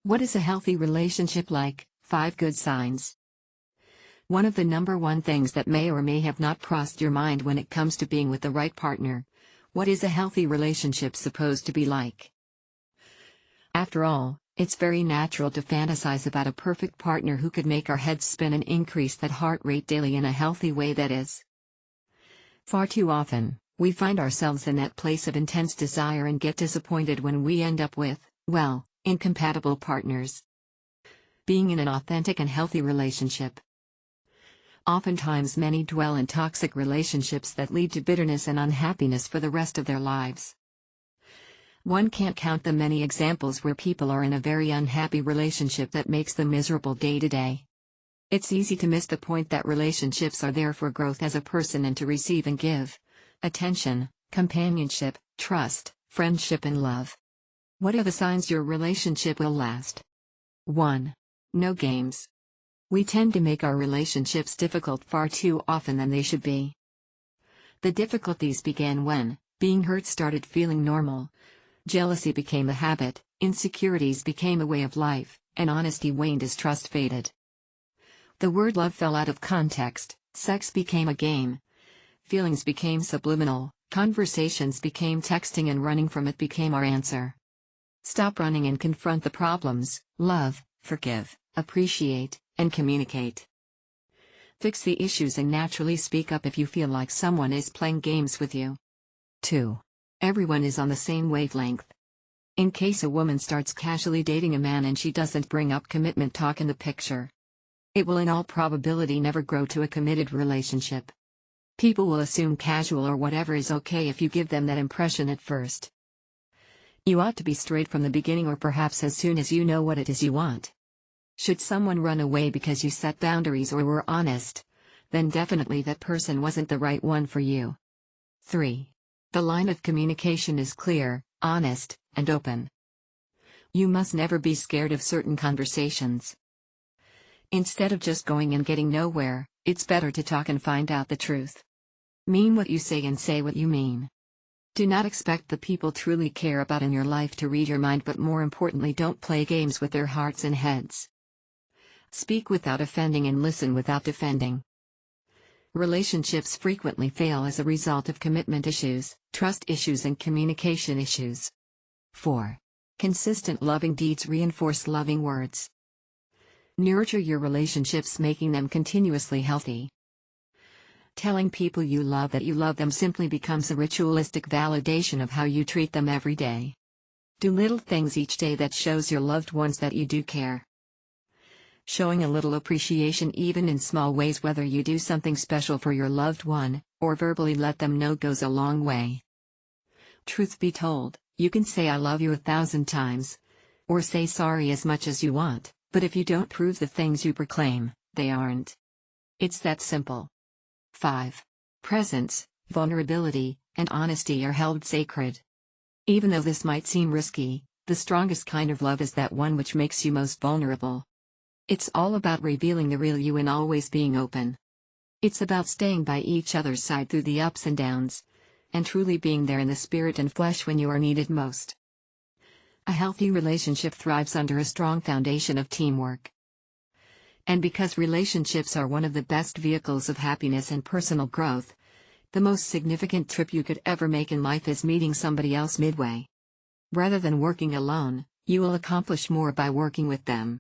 What is a healthy relationship like? 5 good signs. One of the number one things that may or may have not crossed your mind when it comes to being with the right partner. What is a healthy relationship supposed to be like? After all, it's very natural to fantasize about a perfect partner who could make our heads spin and increase that heart rate daily in a healthy way, that is. Far too often, we find ourselves in that place of intense desire and get disappointed when we end up with, well, incompatible partners. Being in an authentic and healthy relationship. Oftentimes many dwell in toxic relationships that lead to bitterness and unhappiness for the rest of their lives. One can't count the many examples where people are in a very unhappy relationship that makes them miserable day to day. It's easy to miss the point that relationships are there for growth as a person and to receive and give attention, companionship, trust, friendship and love. What are the signs your relationship will last? 1. No games. We tend to make our relationships difficult far too often than they should be. The difficulties began when being hurt started feeling normal, jealousy became a habit, insecurities became a way of life, and honesty waned as trust faded. The word love fell out of context, sex became a game, feelings became subliminal, conversations became texting, and running from it became our answer. Stop running and confront the problems, love, forgive, appreciate, and communicate. Fix the issues and naturally speak up if you feel like someone is playing games with you. 2. Everyone is on the same wavelength. In case a woman starts casually dating a man and she doesn't bring up commitment talk in the picture, it will in all probability never grow to a committed relationship. People will assume casual or whatever is okay if you give them that impression at first. You ought to be straight from the beginning, or perhaps as soon as you know what it is you want. Should someone run away because you set boundaries or were honest, then definitely that person wasn't the right one for you. 3. The line of communication is clear, honest, and open. You must never be scared of certain conversations. Instead of just going and getting nowhere, it's better to talk and find out the truth. Mean what you say and say what you mean. Do not expect the people truly care about in your life to read your mind, but more importantly, don't play games with their hearts and heads. Speak without offending and listen without defending. Relationships frequently fail as a result of commitment issues, trust issues, and communication issues. 4. Consistent loving deeds reinforce loving words. Nurture your relationships, making them continuously healthy. Telling people you love that you love them simply becomes a ritualistic validation of how you treat them every day. Do little things each day that shows your loved ones that you do care. Showing a little appreciation even in small ways, whether you do something special for your loved one, or verbally let them know, goes a long way. Truth be told, you can say I love you 1,000 times, or say sorry as much as you want, but if you don't prove the things you proclaim, they aren't. It's that simple. 5. Presence, vulnerability, and honesty are held sacred. Even though this might seem risky, the strongest kind of love is that one which makes you most vulnerable. It's all about revealing the real you and always being open. It's about staying by each other's side through the ups and downs, and truly being there in the spirit and flesh when you are needed most. A healthy relationship thrives under a strong foundation of teamwork. And because relationships are one of the best vehicles of happiness and personal growth, the most significant trip you could ever make in life is meeting somebody else midway. Rather than working alone, you will accomplish more by working with them.